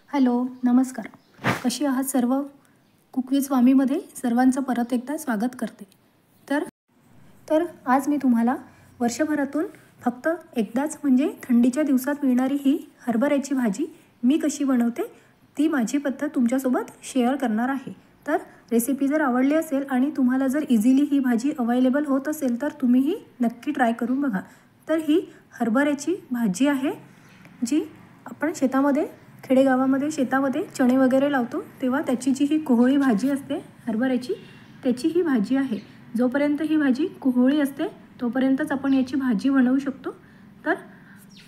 Hello, नमस्कार. कशी आहात सर्व? कुक विथ स्वामीमध्ये सर्वांचं परत एकदा स्वागत करते. तर आज मी तुम्हाला वर्षभरातून फक्त एकदाच म्हणजे थंडीच्या दिवसात मिळणारी ही हरभऱ्याची भाजी मी कशी बनवते ती माझी पद्धत तुमच्यासोबत शेअर करणार आहे. तर रेसिपी जर आवडली असेल आणि तुम्हाला जर इझिली ही भाजी अवेलेबल होत असेल तर तुम्हीही नक्की ट्राय करून बघा. तर ही हरभऱ्याची भाजी आहे जी आपण खेडेगावामध्ये शेतामध्ये चणे वगैरे लावतो तेव्हा त्याची जी ही कोहळी भाजी असते हरभऱ्याची, त्याची ही भाजी आहे. जोपर्यंत ही भाजी कोहळी असते तोपर्यंतच आपण याची भाजी बनवू शकतो. तर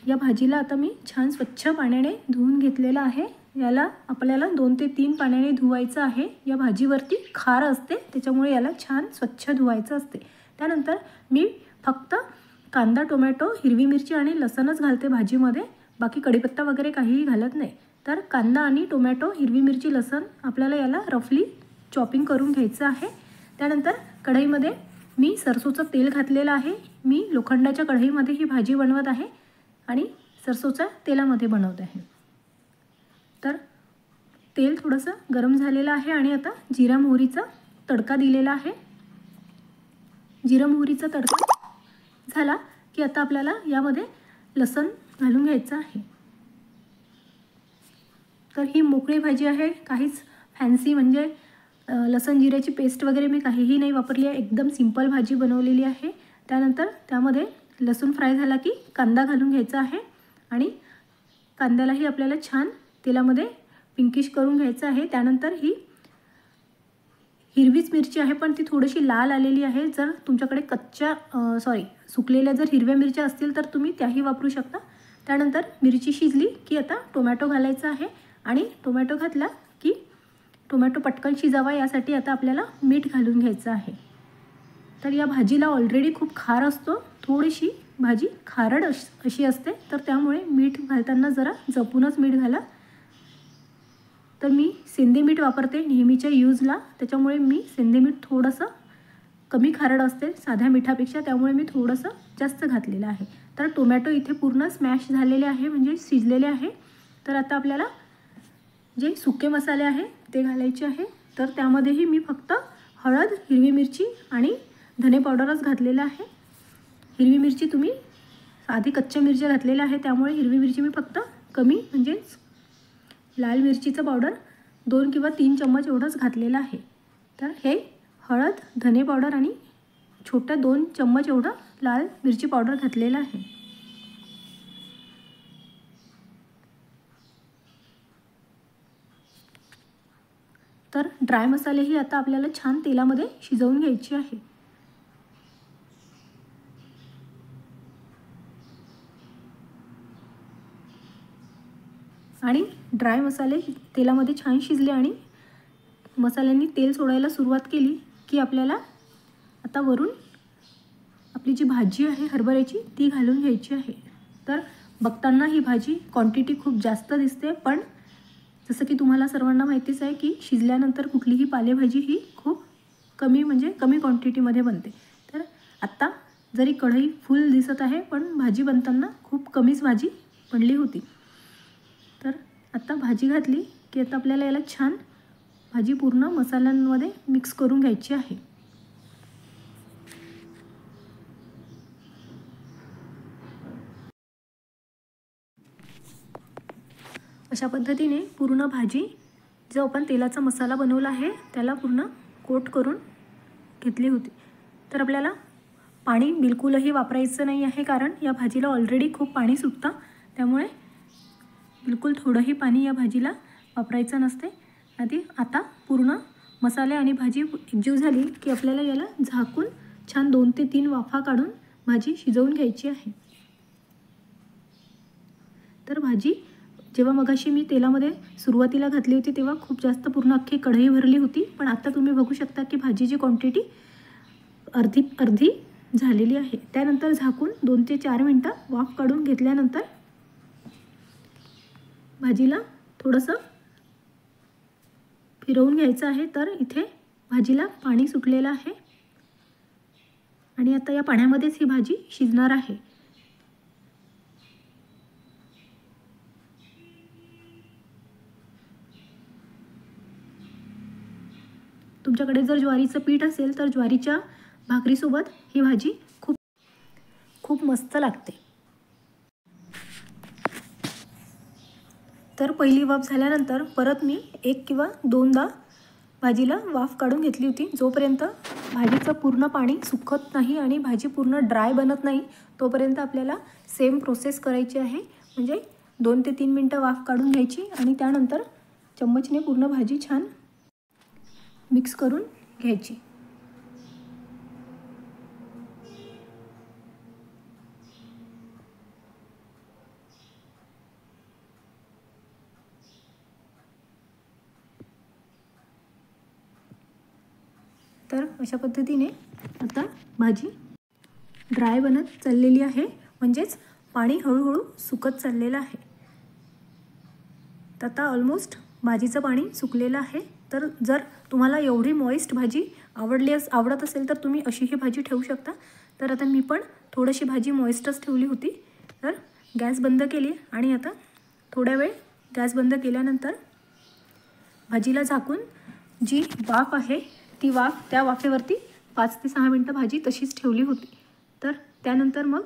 या भाजीला आता मी छान स्वच्छ पाण्याने धुवून घेतलेलं आहे. याला आपल्याला 2 ते 3 पाण्याने धुवायचं आहे. या भाजीवरती खार असते त्याच्यामुळे याला छान स्वच्छ धुवायचं असते. त्यानंतर मी फक्त कांदा, टोमॅटो, हिरवी मिरची आणि लसणच घालते भाजीमध्ये. बाकी कढीपत्ता वगैरे काहीही घालत नाही. तर कांदा आणि टोमॅटो, हिरवी मिरची, लसण आपल्याला याला रफली चॉपिंग करून घ्यायचं आहे. त्यानंतर कढईमध्ये मी सरसोचं तेल घातलेलं आहे. मी लोखंडाच्या कढईमध्ये ही भाजी बनवत आहे आणि सरसोच्या तेलामध्ये बनवत आहे. तर तेल थोडंसं गरम झालेलं आहे आणि आता जिरा मोहरीचा तडका दिलेला आहे. जिरा मोहरीचा तडका झाला की आता आपल्याला यामध्ये लसण घालून घ्यायचं आहे. तर ही मोकळी भाजी आहे, काहीच फॅन्सी म्हणजे लसण जिऱ्याची पेस्ट वगैरे मी काहीही नाही वापरली आहे. एकदम सिंपल भाजी बनवलेली आहे. त्यानंतर त्यामध्ये लसूण फ्राय झाला की कांदा घालून घ्यायचा आहे आणि कांद्यालाही आपल्याला छान तेलामध्ये पिंकिश करून घ्यायचं आहे. त्यानंतर ही हिरवीच मिरची आहे पण ती थोडीशी लाल आलेली आहे. जर तुमच्याकडे सुकलेल्या जर हिरव्या मिरच्या असतील तर तुम्ही त्याही वापरू शकता. त्यानंतर मिरची शिजली की आता टोमॅटो घालायचा आहे आणि टोमॅटो घातला की टोमॅटो पटकन शिजावा यासाठी आता आपल्याला मीठ घालून घ्यायचं आहे. तर या भाजीला ऑलरेडी खूप खार असतो, थोडीशी भाजी खारट अशी असते, तर त्यामुळे मीठ घालताना जरा जपूनच मीठ घाला. तर मी सेंधे मीठ वापरते नेहमीच्या यूजला, त्याच्यामुळे मी सेंधे मीठ थोडंसं कमी खारट असते साध्या मिठापेक्षा, त्यामुळे मी थोडंसं जास्त घातलेलं आहे. तर टोमॅटो इथे पूर्ण स्मॅश झालेले आहे म्हणजे शिजलेले आहे. तर आता आपल्याला जे सुके मसाले आहे ते घालायचे आहे. तर त्यामध्येही मी फक्त हळद, हिरवी मिरची आणि धने पावडरच घातलेलं आहे. हिरवी मिरची तुम्ही आधी कच्च्या मिरच्या घातलेल्या आहे त्यामुळे हिरवी मिरची मी फक्त कमी म्हणजेच लाल मिरचीचं पावडर 2 किंवा 3 चम्मच एवढंच घातलेलं आहे. तर हे हळद, धने पावडर आणि छोट्या 2 चम्मच एवढं लाल मिरची पावडर घातलेलं आहे. तर ड्राय मसालेही आता आपल्याला छान तेलामध्ये शिजवून घ्यायचे आहे. आणि ड्राय मसाले तेलामध्ये छान शिजले आणि मसाल्यांनी तेल सोडायला सुरुवात केली की आपल्याला आता वरून आपली जी भाजी आहे हरभऱ्याची ती घालून घ्यायची आहे. तर बघताना ही भाजी क्वांटिटी खूप जास्त दिसते, पण जसं की तुम्हाला सर्वांना माहितीच आहे की शिजल्यानंतर कुठलीही पालेभाजी ही खूप कमी क्वांटिटीमध्ये बनते. तर आत्ता जरी कढई फुल दिसत आहे पण भाजी बनताना खूप कमीच भाजी बनली होती. तर आता भाजी घातली की आता आपल्याला याला छान भाजी पूर्ण मसाल्यांमध्ये मिक्स करून घ्यायची आहे. अशा पद्धतीने पूर्ण भाजी जो आपण तेलाचा मसाला बनवला आहे त्याला पूर्ण कोट करून घेतली होती. तर आपल्याला पाणी बिलकुलही वापरायचं नाही आहे कारण या भाजीला ऑलरेडी खूप पाणी सुटतं, त्यामुळे बिलकुल थोडंही पाणी या भाजीला वापरायचं नसते. आता पूर्ण मसाले आणि भाजी एकजीव झाली की आपल्याला याला झाकून छान 2 ते 3 वाफा काढून भाजी शिजवून घ्यायची आहे. तर भाजी जेव्हा मगाशी मी तेलामध्ये सुरुवातीला घातली होती तेव्हा खूप जास्त पूर्ण अख्खी कढई भरली होती, पण आता तुम्ही बघू शकता की भाजीची क्वांटिटी अर्धी झालेली आहे. त्यानंतर झाकून 2 ते 4 मिनटं वाफ काढून घेतल्यानंतर भाजीला थोडंसं फिरवून घ्यायचं आहे. तर इथे भाजीला पाणी सुटलेलं आहे आणि आता या पाण्यामध्येच ही भाजी शिजणार आहे. तुमच्याकडे जर ज्वारीचं पीठ असेल तर ज्वारीच्या भाकरीसोबत ही भाजी खूप खूप मस्त लागते। तर पहिली वाफ झाल्यानंतर परत मी 1 किंवा 2दा भाजीला वाफ काढून घेतली होती। जोपर्यंत भाजीचं पूर्ण पाणी सुकत नाही आणि भाजी पूर्ण ड्राय बनत नाही तोपर्यंत आपल्याला सेम प्रोसेस करायची आहे। म्हणजे 2 ते 3 मिनटं वाफ काढून घ्यायची आणि त्यानंतर चम्मचने पूर्ण भाजी छान मिक्स करून घ्यायची। तर अशा पद्धतीने आता भाजी ड्राय बनत चाललेली आहे, म्हणजेच पाणी हळूहळू सुकत चाललेलं आहे। तर आता ऑलमोस्ट भाजीचं पाणी सुकलेलं आहे। तर जर तुम्हाला एवढी मॉइस्ट भाजी आवडत असेल तर तुम्ही अशी ही भाजी ठेवू शकता। तर आता मी पण थोडीशी भाजी मॉइस्टच ठेवली होती। तर गॅस बंद केली आणि आता थोड्या वेळ गॅस बंद केल्यानंतर भाजीला झाकून जी वाफ आहे ती त्या वाफेवरती 5 ते 6 मिनटं भाजी तशीच ठेवली होती। तर त्यानंतर मग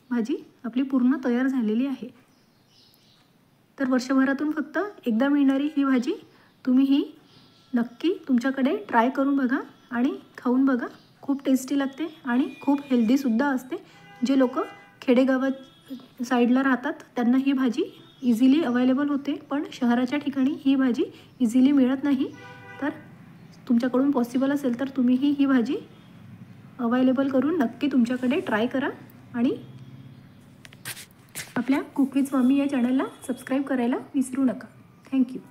भाजी आपली पूर्ण तयार झालेली आहे। तर वर्षभरातून फक्त एकदा मिळणारी ही भाजी तुम्हीही नक्की तुमच्याकडे ट्राय करून बघा आणि खाऊन बघा। खूप टेस्टी लागते आणि खूप हेल्दीसुद्धा असते। जे लोक खेडेगावात साईडला राहतात त्यांना ही भाजी इझिली अवेलेबल होते, पण शहराच्या ठिकाणी ही भाजी इझिली मिळत नाही। तर तुमच्याकडून पॉसिबल असेल तर तुम्हीही ही भाजी अवेलेबल करून नक्की तुमच्याकडे ट्राय करा आणि आपल्या कुक विथ मम्मी या चॅनलला सबस्क्राईब करायला विसरू नका। थँक्यू।